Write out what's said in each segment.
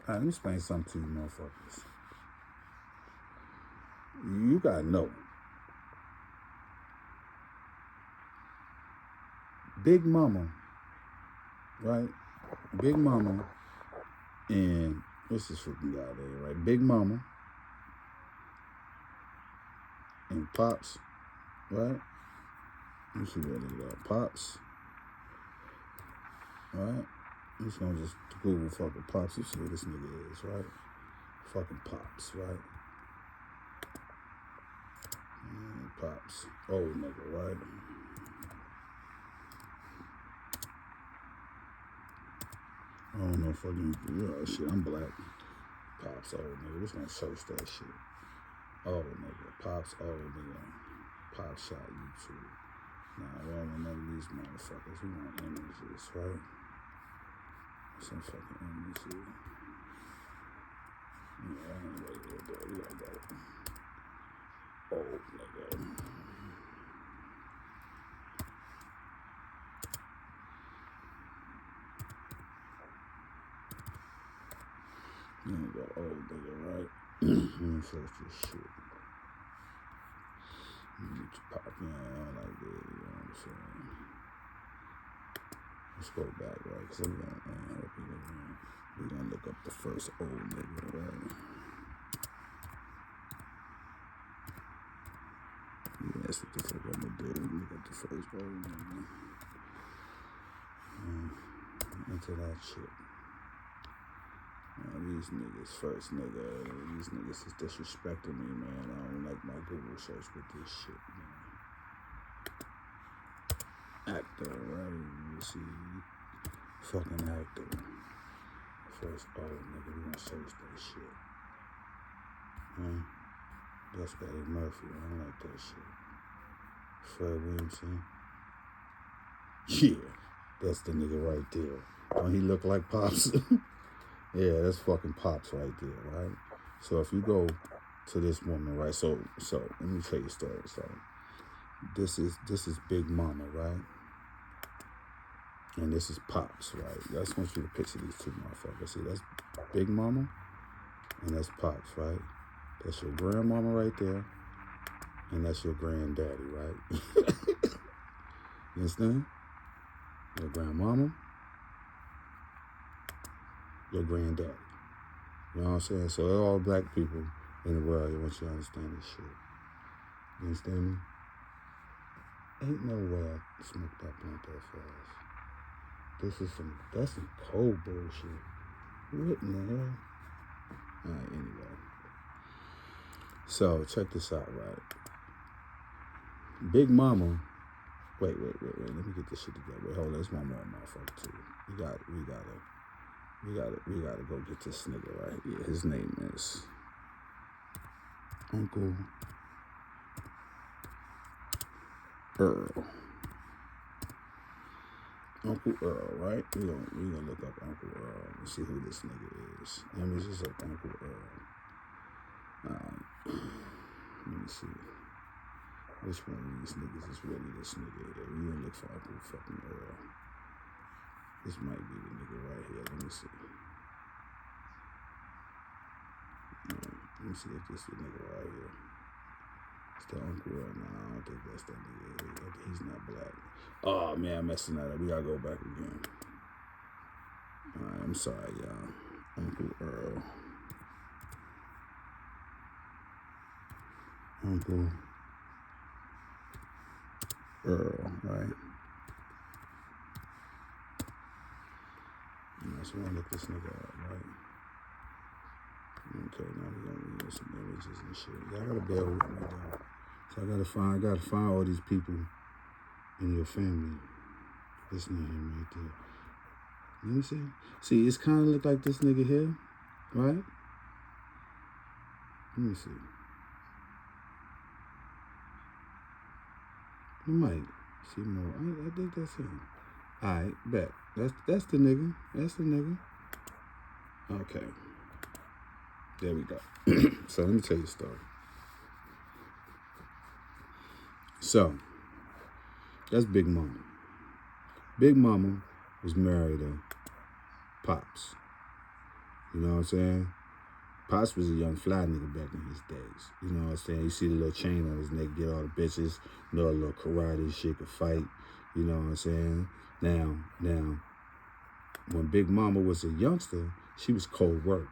All right, let me explain something to you motherfuckers. You gotta know. Big Mama, right? Big Mama and what's this freaking guy there, right? Big Mama and Pops, right? Let me see what they got. Pops, right? I'm just gonna just Google fucking Pops. You see what this nigga is, right? Fucking Pops, right? Pops, old nigga, right? I don't know if I can, shit, I'm black. Pops, old nigga. Just gonna search that shit. Old nigga. Pops, old nigga. Pop shot YouTube. Nah, we don't want none of these motherfuckers. We want images, right? Some fucking images. Yeah, I ain't ready to do it. We gotta go. Old nigga. There you go, old nigga, right? Let me search this shit. Get you pop in like that, you know what I'm saying? Let's go back, right? Because we're gonna look up the first old nigga, right? Yeah, that's what the fuck I'm gonna do. Look up the first old nigga. Into that shit. These niggas first, nigga. These niggas is disrespecting me, man. I don't like my Google search with this shit, man. Actor, right? You see, fucking actor. First old nigga, we gonna search that shit. That's Eddie Murphy. I don't like that shit. Fred Williamson. Yeah, that's the nigga right there. Don't he look like Pops? Yeah, that's fucking Pops right there, right? So if you go to this woman, right? So let me tell you a story. So this is Big Mama, right? And this is Pops, right? I just want you to picture these two motherfuckers. See, that's Big Mama and that's Pops, right? That's your grandmama right there, and that's your granddaddy, right? You understand? Your grandmama, your granddaddy. You know what I'm saying? So they're all black people in the world. I want you to understand this shit. You understand me? Ain't no way I smoked that blunt that fast. That's some cold bullshit. What in the hell? Alright, anyway. So check this out, right? Big Mama. Wait. Let me get this shit together. Wait, hold on. There's one more motherfucker too. We gotta go get this nigga right here. His name is Uncle Earl. Uncle Earl, right? We gonna look up Uncle Earl and see who this nigga is. Images of Uncle Earl. Let me see. Which one of these niggas is really this nigga here? We gonna look for Uncle fucking Earl. This might be the nigga right here. Let me see. Let me see if this is the nigga right here. It's the Uncle Earl. No, I don't think that's that nigga. He's not black. Oh man, I'm messing that up. We gotta go back again. Alright, I'm sorry, y'all. Uncle Earl. Uncle Earl, right? So we're gonna look this nigga up, right? Okay, now we're gonna use some images and shit. Y'all gotta bear with me though. So I gotta find all these people in your family. This nigga right there. Let me see. See, it's kinda look like this nigga here, right? Let me see. You might see more. I think that's him. Alright, bet. That's the nigga. That's the nigga. Okay. There we go. So let me tell you a story. So that's Big Mama. Big Mama was married to Pops. You know what I'm saying? Pops was a young fly nigga back in his days. You know what I'm saying? You see the little chain on his neck, get all the bitches, know a little karate shit, could fight. You know what I'm saying? Now, when Big Mama was a youngster, she was cold work.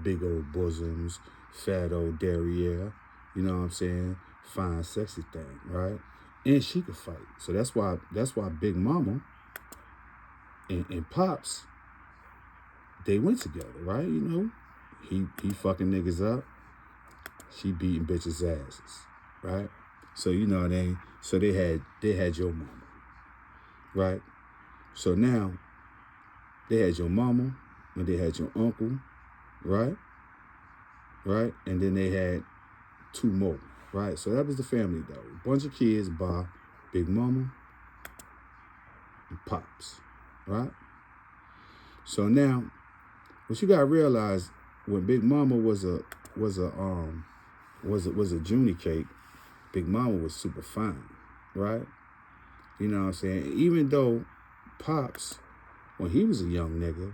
Big old bosoms, fat old derriere. You know what I'm saying? Fine, sexy thing, right? And she could fight. So that's why Big Mama and Pops, they went together, right? You know, he fucking niggas up, she beating bitches' asses, right? So you know they had your mama, right? So now they had your mama and they had your uncle, right? Right? And then they had 2 more, right? So that was the family though. A bunch of kids by Big Mama and Pops, right? So now, what you gotta realize, when Big Mama was a Junie cake, Big Mama was super fine, right? You know what I'm saying? Even though Pops, when he was a young nigga,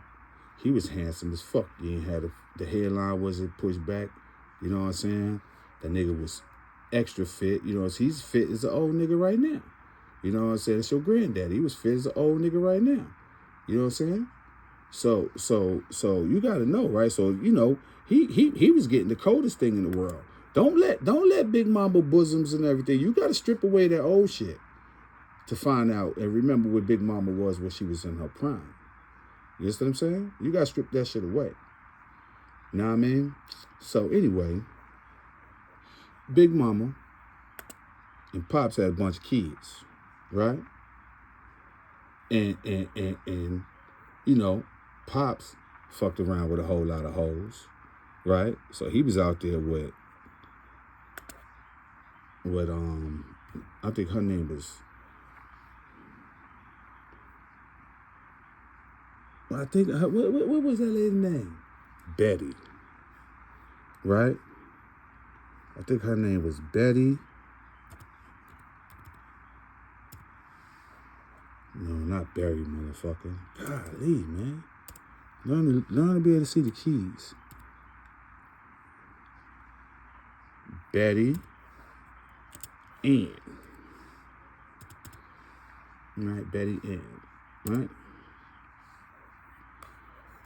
he was handsome as fuck. He ain't had the hairline wasn't pushed back. You know what I'm saying? That nigga was extra fit. You know, he's fit as an old nigga right now. You know what I'm saying? It's your granddaddy. He was fit as an old nigga right now. You know what I'm saying? So you got to know, right? So you know, he was getting the coldest thing in the world. Don't let Big Mama bosoms and everything. You got to strip away that old shit to find out and remember what Big Mama was when she was in her prime. You understand what I'm saying? You got to strip that shit away. You know what I mean? So anyway, Big Mama and Pops had a bunch of kids, right? And you know, Pops fucked around with a whole lot of hoes, right? So he was out there with I think her name was, what was that lady's name? Betty, right? I think her name was Betty. No, not Barry, motherfucker. Golly, man. Learn to be able to see the keys. Betty Ann. Right, Betty Ann. Right?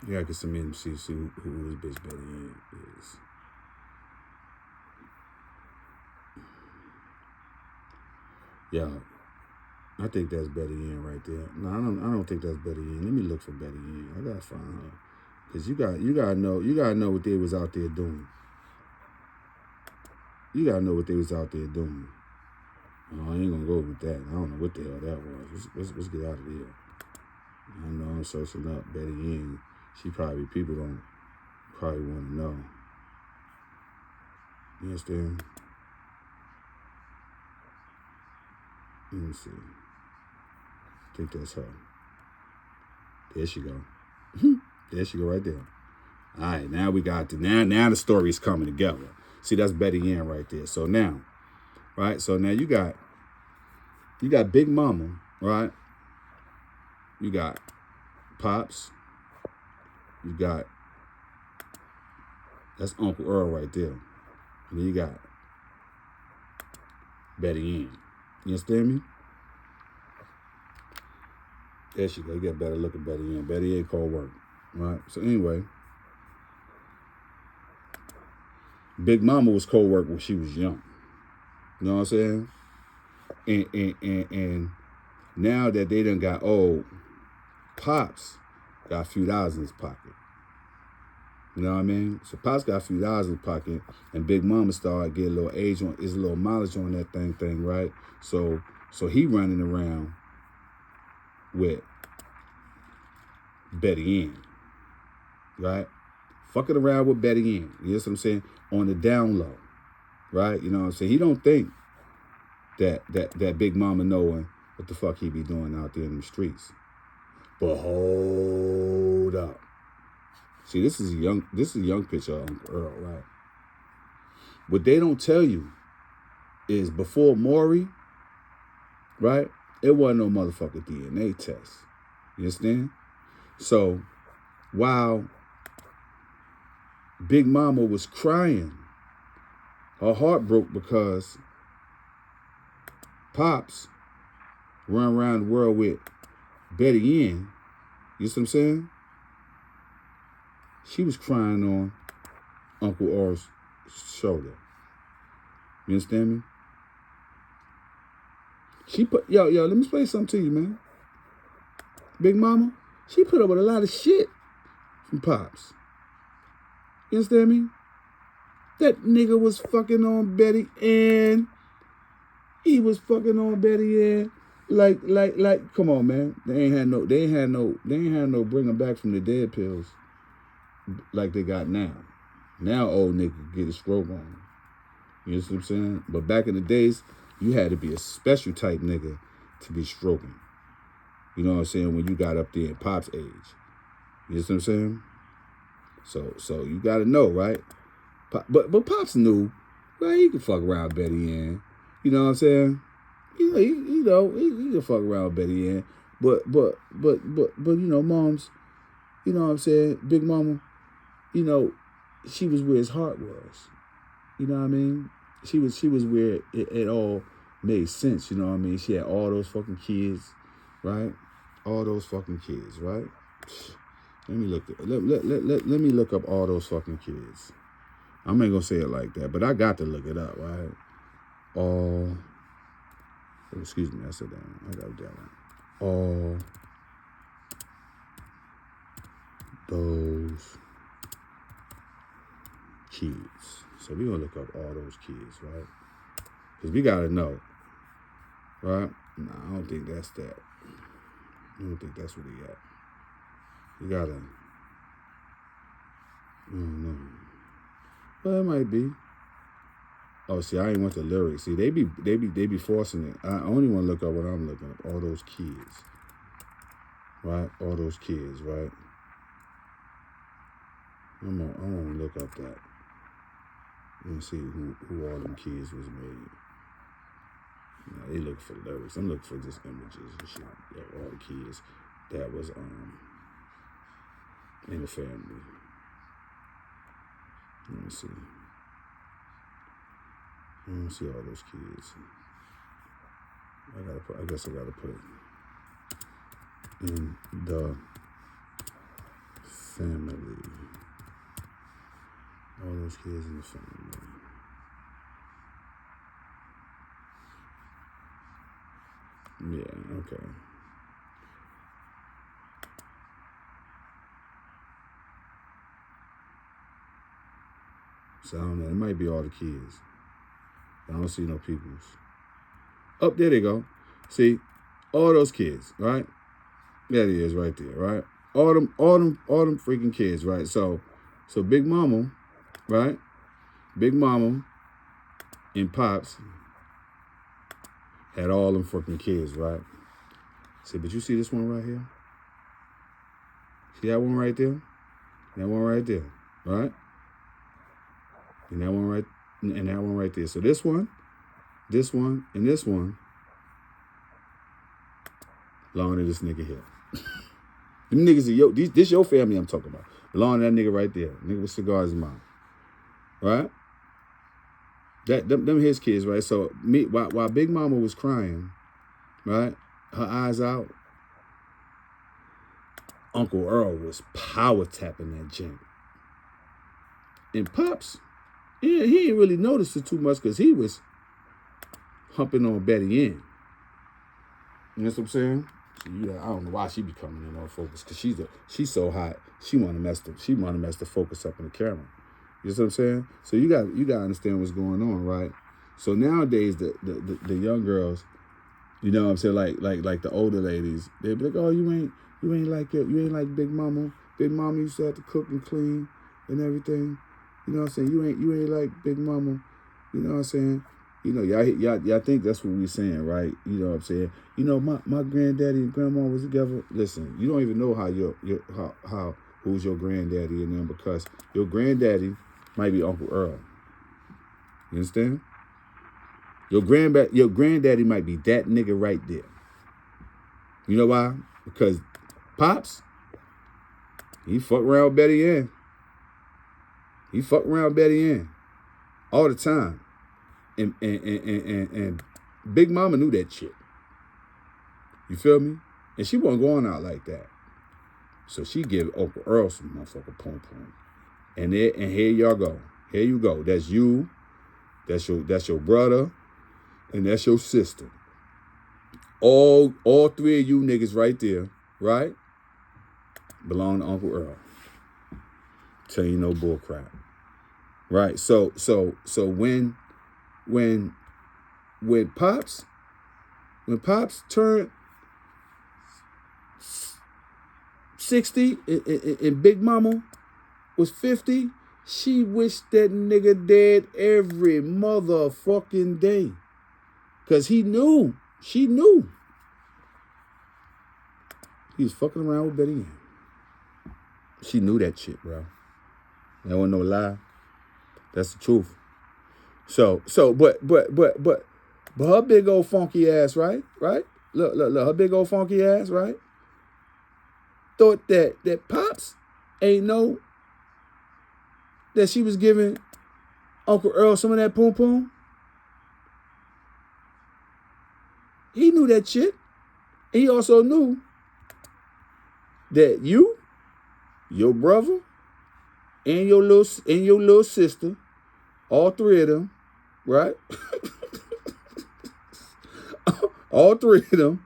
You gotta get some in to see who this bitch Betty Ann is. Yeah. I think that's Betty Ann right there. No, I don't think that's Betty Ann. Let me look for Betty Ann. I gotta find her. Cause you gotta know what they was out there doing. You gotta know what they was out there doing. Oh, I ain't gonna go with that. I don't know what the hell that was. Let's get out of here. I know I'm searching up Betty Ann. People don't probably want to know. You understand? Let me see. I think that's her. There she go. There she go right there. All right, now we got now the story's coming together. See, that's Betty Ann right there. So now, right? So now you got Big Mama, right? You got Pops. You got, that's Uncle Earl right there. And then you got Betty Ann. You understand me? There she go. You got better look at Betty Ann. Betty Ann cold work. Right? So anyway, Big Mama was cold work when she was young. You know what I'm saying? And now that they done got old, Pops got a few dollars in his pocket. You know what I mean? So Pops got a few dollars in his pocket, and Big Mama started getting a little age on, is a little mileage on that thing, right? So he running around with Betty Ann, right? Fucking around with Betty Ann. You know what I'm saying? On the down low, right? You know what I'm saying? He don't think that Big Mama knowing what the fuck he be doing out there in the streets. But hold up. See, this is a young picture of Uncle Earl, right? What they don't tell you is before Maury, right? It wasn't no motherfucking DNA test. You understand? So while Big Mama was crying. Her heart broke because Pops run around the world with Betty Ann. You see what I'm saying? She was crying on Uncle Or's shoulder. You understand me? She put, yo, let me explain something to you, man. Big Mama, she put up with a lot of shit from Pops. You understand me? That nigga was fucking on Betty Ann. He was fucking on Betty Ann. Like, come on, man. They ain't had no bring them back from the dead pills like they got now. Now old nigga get a stroke on. You know what I'm saying? But back in the days, you had to be a special type nigga to be stroking. You know what I'm saying? When you got up there in Pop's age. You know what I'm saying? So you gotta know, right? But Pops knew, right? He could fuck around Betty Ann. You know what I'm saying? He could fuck around Betty Ann. But you know, moms, you know what I'm saying? Big Mama, you know, she was where his heart was. You know what I mean? She was where it all made sense. You know what I mean? She had all those fucking kids, right? All those fucking kids, right? Let me look up all those fucking kids. I ain't gonna say it like that, but I got to look it up, right? Excuse me, I said that. I got that one. All those kids. So we're gonna look up all those kids, right? Because we gotta know, right? Nah, I don't think that's that. I don't think that's what he got. You gotta, I don't know. Well, it might be. Oh, see, I ain't want the lyrics. See, they be forcing it. I only want to look up what I'm looking up. All those kids, right? All those kids, right? I'm gonna look up that and see who all them kids was made. Now, they look for lyrics. I'm looking for just images and shit. Yeah, all the kids that was in the family. Let me see. I don't see all those kids. I guess I gotta put in the family. All those kids in the family. Yeah, okay. So I don't know. It might be all the kids. I don't see no peoples. Oh, there they go. See, all those kids, right? There he is right there, right? All them freaking kids, right? So Big Mama, right? Big Mama and Pops had all them freaking kids, right? See, but you see this one right here? See that one right there? That one right there, right? And that one right there. So this one, and this one belong to this nigga here. Them niggas are this your family I'm talking about. Belong to that nigga right there. Nigga with cigars in mouth. Right? Them his kids, right? So while Big Mama was crying, right? Her eyes out, Uncle Earl was power tapping that gym. And Pops, yeah, he didn't really notice it too much because he was humping on Betty Ann. You know what I'm saying? I don't know why she be coming in on focus because she's so hot. She wanna mess the focus up in the camera. You know what I'm saying? So you got to understand what's going on, right? So nowadays the young girls, you know what I'm saying, like the older ladies, they be like, oh, you ain't like Big Mama. Big Mama used to have to cook and clean and everything. You know what I'm saying? You ain't like Big Mama. You know what I'm saying? You know, y'all think that's what we're saying, right? You know what I'm saying? You know, my granddaddy and grandma was together. Listen, you don't even know how who's your granddaddy and them because your granddaddy might be Uncle Earl. You understand? Your granddaddy might be that nigga right there. You know why? Because Pops, he fucked around with Betty Ann. He fucked around Betty Ann all the time. And Big Mama knew that shit. You feel me? And she wasn't going out like that. So she give Uncle Earl some motherfucker pom pom. And here y'all go. Here you go. That's you. That's your brother. And that's your sister. All three of you niggas right there, right? Belong to Uncle Earl. Tell you no bull crap. Right? So when Pops turned 60 and Big Mama was 50, she wished that nigga dead every motherfucking day. Cause she knew. He was fucking around with Betty Ann. She knew that shit, bro. That wasn't no lie. That's the truth. But her big old funky ass, right? Look, her big old funky ass, right? Thought that Pops ain't know that she was giving Uncle Earl some of that pom pom. He knew that shit. And he also knew that you, your brother, and your little sister, all three of them, right? All three of them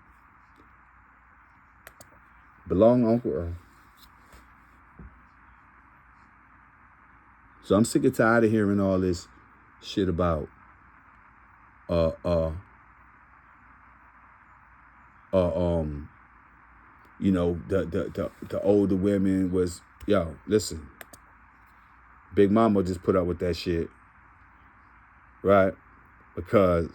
belong to Uncle Earl. So I'm sick and tired of hearing all this shit about you know, the older women was, yo, listen. Big Mama just put up with that shit, right? Because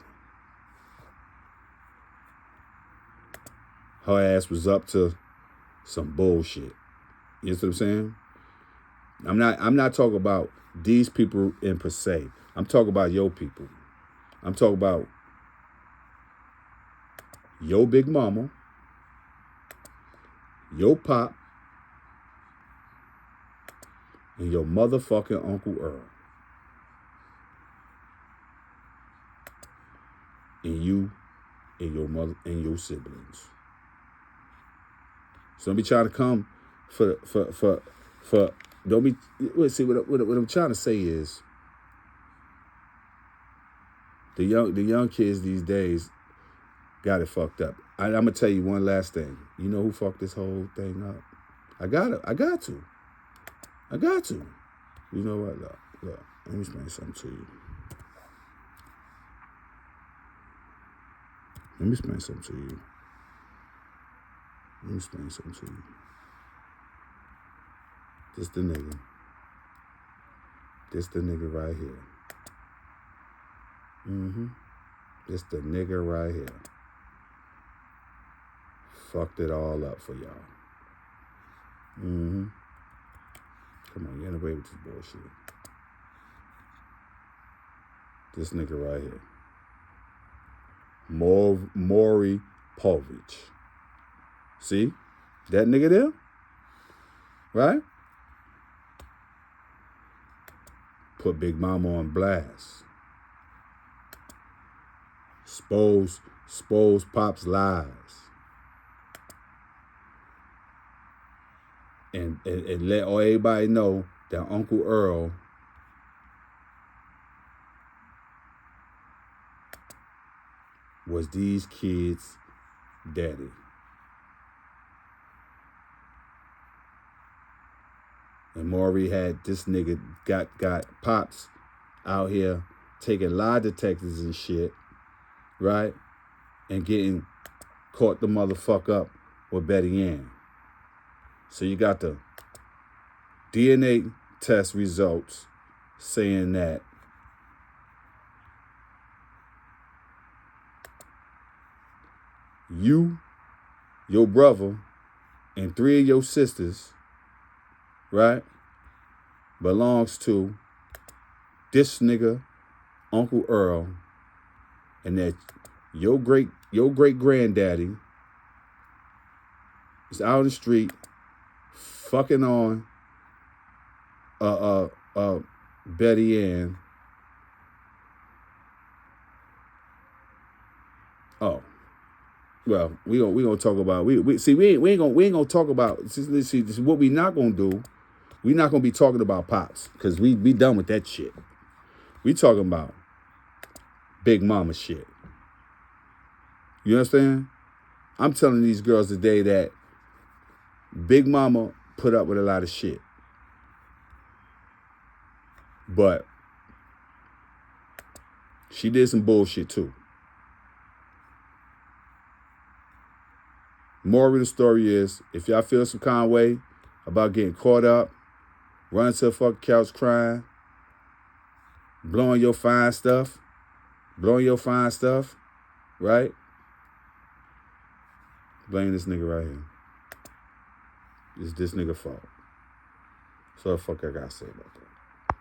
her ass was up to some bullshit. You know what I'm saying? I'm not talking about these people in per se. I'm talking about your people. I'm talking about your Big Mama, your pop, and your motherfucking Uncle Earl. And you and your mother and your siblings. So don't be trying to come for don't be, see what I'm trying to say is the young kids these days got it fucked up. I'm gonna tell you one last thing. You know who fucked this whole thing up? I got to. You know what? Look. Let me explain something to you. This the nigga right here. This the nigga right here. Fucked it all up for y'all. Come on, you ain't away with this bullshit. This nigga right here. Maury Povich. See? That nigga there? Right? Put Big Mama on blast. Expose Pop's lies. And let everybody know that Uncle Earl was these kids' daddy. And Maury had this nigga got Pops out here taking lie detectors and shit, right? And getting caught the motherfucker up with Betty Ann. So you got the DNA test results saying that you, your brother, and three of your sisters, right, belongs to this nigga, Uncle Earl, and that your great granddaddy is out in the street fucking on Betty Ann. Oh, well, we gonna talk about we ain't gonna talk about. See, this is what we not gonna do. We not gonna be talking about Pops because we done with that shit. We talking about Big Mama shit. You understand? I'm telling these girls today that Big Mama put up with a lot of shit. But she did some bullshit too. Moral of the story is, if y'all feel some kind of way about getting caught up, running to the fucking couch crying, blowing your fine stuff, right? Blame this nigga right here. It's this nigga fault. So what the fuck I gotta say about that?